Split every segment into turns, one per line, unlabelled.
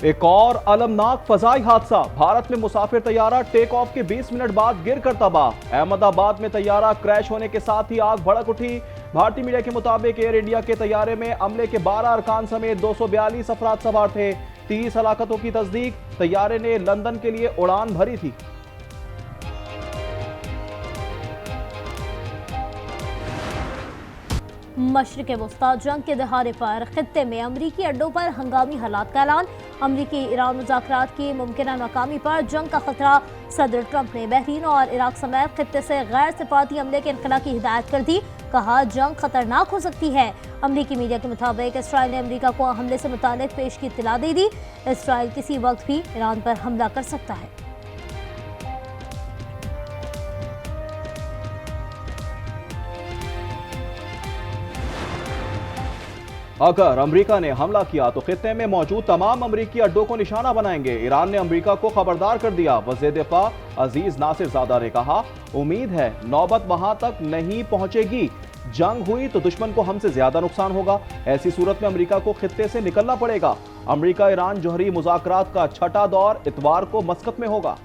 एक और अलमनाक फजाई हादसा। भारत में मुसाफिर तैयारा टेक ऑफ के 20 मिनट बाद गिरकर तबाह। अहमदाबाद में तैयारा क्रैश होने के साथ ही आग भड़क उठी। भारतीय मीडिया के मुताबिक एयर इंडिया के तैयारे में अमले के 12 अरकान समेत 242 अफराद सवार थे। 30 हलाकतों की तस्दीक। तैयारे ने लंदन के लिए उड़ान भरी थी।
मशरिक़ वस्ता जंग के दहाड़े पर खित्ते में अमरीकी अड्डों पर हंगामी हालात का ऐलान। अमरीकी ईरान मुज़ाकरात की मुमकिन नाकामी पर जंग का खतरा। सदर ट्रंप ने बहरीन और इराक समेत खित्ते से गैर सिफारती हमले के इनखला की हिदायत कर दी। कहा जंग खतरनाक हो सकती है। अमरीकी मीडिया के मुताबिक इसराइल ने अमरीका को हमले से मुतालिक पेश की इत्तला दे दी। इसराइल किसी वक्त भी ईरान पर हमला कर सकता है।
अगर अमेरिका ने हमला किया तो खित्ते में मौजूद तमाम अमरीकी अड्डों को निशाना बनाएंगे। ईरान ने अमेरिका को खबरदार कर दिया। वज़ीर दिफा अजीज नासिरजादा ने कहा, उम्मीद है नौबत वहां तक नहीं पहुंचेगी। जंग हुई तो दुश्मन को हमसे ज्यादा नुकसान होगा। ऐसी सूरत में अमेरिका को खित्ते से निकलना पड़ेगा। अमेरिका ईरान जौहरी मुज़ाकरात का छठा दौर इतवार को मस्कत में होगा।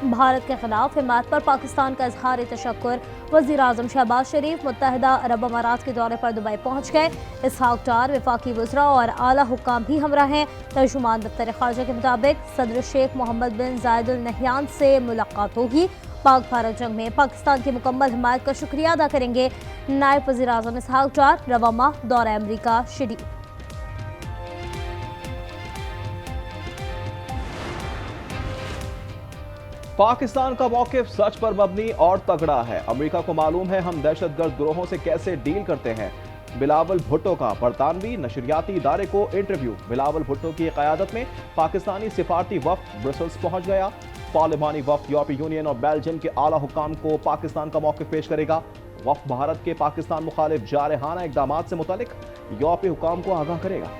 भारत के खिलाफ हिमायत पर पाकिस्तान का इजहार तशक्कुर। वज़ीर आज़म शहबाज शरीफ मुत्तहिदा अरब अमारात के दौरे पर दुबई पहुँच गए। इसहाक डार, वफाकी वज़रा और आला हुक्काम भी हमरा हैं। तर्जुमान दफ्तर ख़ारजा के मुताबिक सदर शेख मोहम्मद बिन जायद अल नहयान से मुलाकात होगी। पाक भारत जंग में पाकिस्तान की मुकम्मल हिमायत का शुक्रिया अदा करेंगे। नायब वज़ीर आज़म इसहाक डार रवा माह दौरा अमरीका शेड्यूल।
पाकिस्तान का मौक़िफ़ सच पर मबनी और तगड़ा है। अमेरिका को मालूम है हम दहशतगर्द ग्रोहों से कैसे डील करते हैं। बिलावल भुट्टो का बरतानवी नशरियाती इदारे को इंटरव्यू। बिलावल भुट्टो की क़यादत में पाकिस्तानी सिफारती वफ़द ब्रसल्स पहुंच गया। पार्लिमानी वफ़द यूरोपीय यूनियन और बेल्जियम के आला हुक्काम को पाकिस्तान का मौक़िफ़ पेश करेगा। वफ़द भारत के पाकिस्तान मुखालिफ जारहाना इक़दामात से मुतालिक यूरोपीय हुक्काम को आगाह करेगा।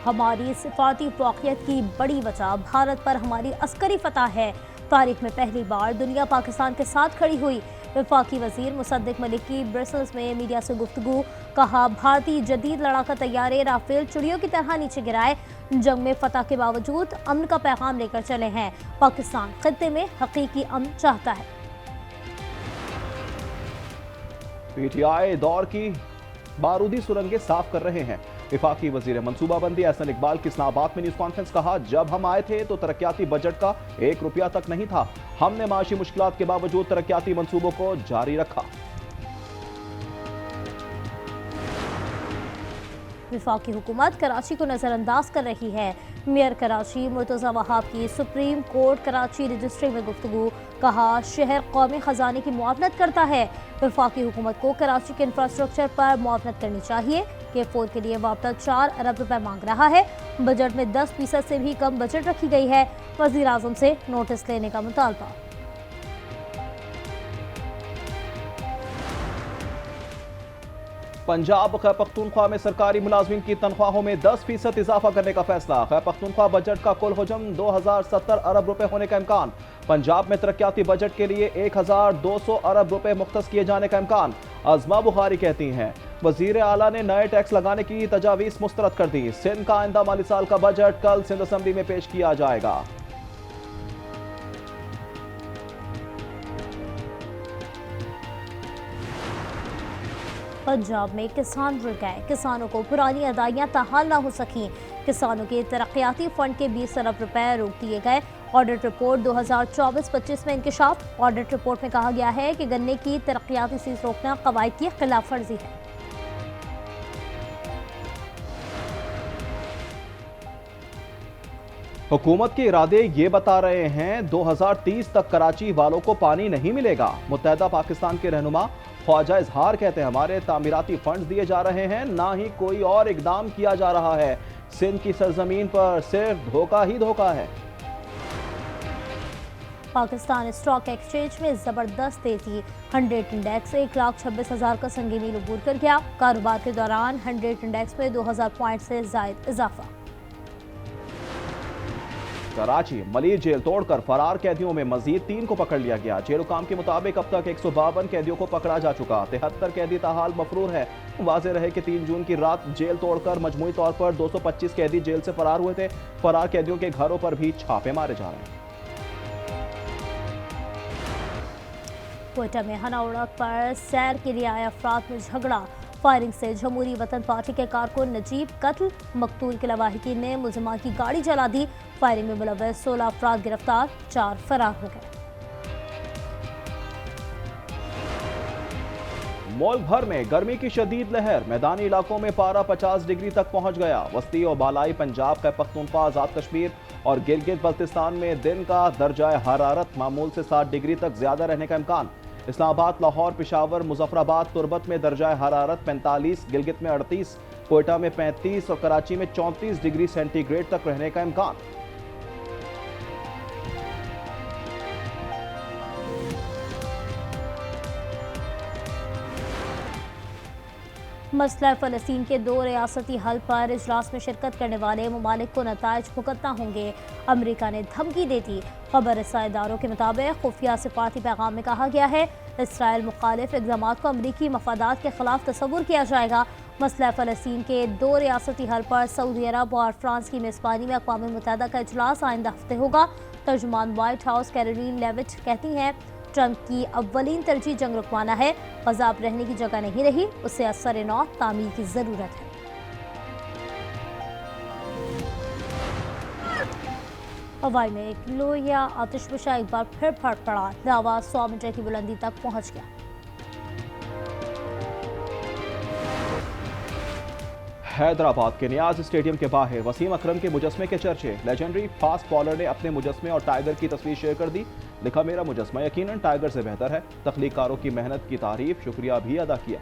हमारी सिफारती फ़ौक़ियत की बड़ी वजह भारत पर हमारी अस्करी फतह है। तारीख में पहली बार दुनिया पाकिस्तान के साथ खड़ी हुई। वफाकी वज़ीर मुसद्दिक मलिक की ब्रसल्स में मीडिया से गुफ्तगू। कहा भारतीय जदीद लड़ाका तैयारे राफेल चिड़ियों की तरह नीचे गिराए। जंग में फतह के बावजूद अमन का पैगाम लेकर चले हैं। पाकिस्तान खित्ते में हकीकी अमन चाहता है।
पीटीआई दौर की बारूदी सुरंगें साफ कर रहे हैं। वफाकी वजीर मनसूबाबंदी एहसन इकबाल की इस्लामाबाद में न्यूज़ कॉन्फ्रेंस। कहा, जब हम आए थे तो तरक्याती बजट का 1 रुपया तक नहीं था। हमने माशी मुश्किलात के बावजूद तरक्याती मंसूबों को जारी रखा।
वफाकी हुकूमत कराची को नज़रअंदाज कर रही है। मेयर कराची मुर्तज़ा वहाब की सुप्रीम कोर्ट कराची रजिस्ट्री में गुफ्तगू। कहा, शहर कौमी ख़जाने की मुआवनत करता है। वफाकी हुकूमत को कराची के इंफ्रास्ट्रक्चर पर मुआवनत करनी चाहिए। K4 के लिए वापस 4 अरब रुपए मांग रहा है। बजट में 10% से भी कम बजट रखी गई है। वज़ीर आज़म से नोटिस लेने का मुतालबा।
पंजाब खैबर पख्तूनख्वा में सरकारी मुलाजमीन की तनख्वाहों में 10% इजाफा करने का फैसला। खैबर पख्तूनख्वा बजट का कुल हजम 2070 अरब रुपए होने का इम्कान। पंजाब में तरक्याती बजट के लिए 1200 अरब रुपए मुख्तस किए जाने का इम्कान। अज़मा बुखारी कहती हैं, वजीर आला ने नए टैक्स लगाने की तजावीज़ मुस्तरद कर दी। सिंध का आइंदा माली साल का बजट कल सिंध असम्बली में पेश किया जाएगा।
पंजाब में किसान रुक गए। किसानों को पुरानी अदाइयाँ ताहाल ना हो सकी। किसानों के तरक्याती फंड के 20 अरब रुपए रोक दिए गए। ऑडिट रिपोर्ट 2024-25 में इंकशाफ। ऑडिट रिपोर्ट में कहा गया है कि गन्ने की तरक्याती सीज रोकना कवायद की खिलाफ वर्जी है।
हुकूमत के इरादे ये बता रहे हैं 2030 तक कराची वालों को पानी नहीं मिलेगा। मुत्तहिदा पाकिस्तान के रहनुमा ख्वाजा इजहार कहते हैं, हमारे तामीराती फंड दिए जा रहे हैं, ना ही कोई और इकदाम किया जा रहा है। सिंध की सरजमीन पर सिर्फ धोखा ही धोखा है।
पाकिस्तान स्टॉक एक्सचेंज में जबरदस्त तेजी। 100 इंडेक्स 1,26,000 का संगी मील अबूर कर गया। कारोबार के दौरान 100 इंडेक्स में 2000 पॉइंट से जायद इजाफा।
कराची मलिर जेल तोड़कर फरार कैदियों में मजीद 3 को पकड़ लिया गया। जेल हुकाम के मुताबिक अब तक 152 कैदियों को पकड़ा जा चुका। 73 कैदी ताहाल मफरूर है। वाज़ेह रहे कि 3 जून की रात जेल तोड़कर मजमूई तौर पर 225 कैदी जेल से फरार हुए थे। फरार कैदियों के घरों पर भी छापे मारे जा रहे हैं।
कोयटा में हना उड़क पर सैर के लिए आए अफराद में झगड़ा। फायरिंग से जमहूरी वतन पार्टी के कारकुन नजीब कत्ल। मकतूल के लवाहिकीन ने मुलजमा की गाड़ी जला दी। फायरिंग में मुलव्वस 16 अफराद गिरफ्तार, 4 फरार हो गए।
मुल्क भर में गर्मी की शदीद लहर। मैदानी इलाकों में पारा 50 डिग्री तक पहुंच गया। वस्ती और बालाई पंजाब, खैबर पख्तूनख्वा, आजाद कश्मीर और गिलगित बल्तिस्तान में दिन का दर्जा हरारत मामूल से 60 डिग्री तक ज्यादा रहने का इम्कान। इस्लामाबाद, लाहौर, पेशावर, मुजफ्फराबाद, तुरबत में दर्जा हरारत 45, गिलगित में 38, कोयटा में 35 और कराची में 34 डिग्री सेंटीग्रेड तक रहने का इम्कान।
मसला फ़लस्तीन के 2 रियासती हल पर इजलास में शिरकत करने वाले ममालिक को नताइज भुगतना होंगे। अमरीका ने धमकी दे दी। खबर रसा इदारों के मुताबिक खुफिया सिफारती पैगाम में कहा गया है इसराइल मुखालिफ इक़दाम को अमरीकी मफादात के खिलाफ तस्वुर किया जाएगा। मसला फ़लस्तीन के 2 रियासती हल पर सऊदी अरब और फ्रांस की मेज़बानी में अक़वाम मुत्तहिदा का इजलास आइंदा हफ्ते होगा। तर्जुमान व्हाइट हाउस कैरोलिन लेविट कहती हैं ट्रंप की अव्वलीन तरजीह जंग रुकवाना है। ग़ज़ा अब रहने की जगह नहीं रही, उसे असर नौ तामील की ज़रूरत है। हवाई में एक लोहिया आतिशफशा एक बार फिर फट पड़ा। लावा 100 मीटर की बुलंदी तक पहुंच गया।
हैदराबाद के नियाज स्टेडियम के बाहर वसीम अकरम के मुजस्मे के चर्चे। लेजेंडरी फास्ट बॉलर ने अपने मुजस्मे और टाइगर की तस्वीर शेयर कर दी। लिखा, मेरा मुजस्मा यकीनन टाइगर से बेहतर है। तख्लीकारों की मेहनत की तारीफ, शुक्रिया भी अदा किया।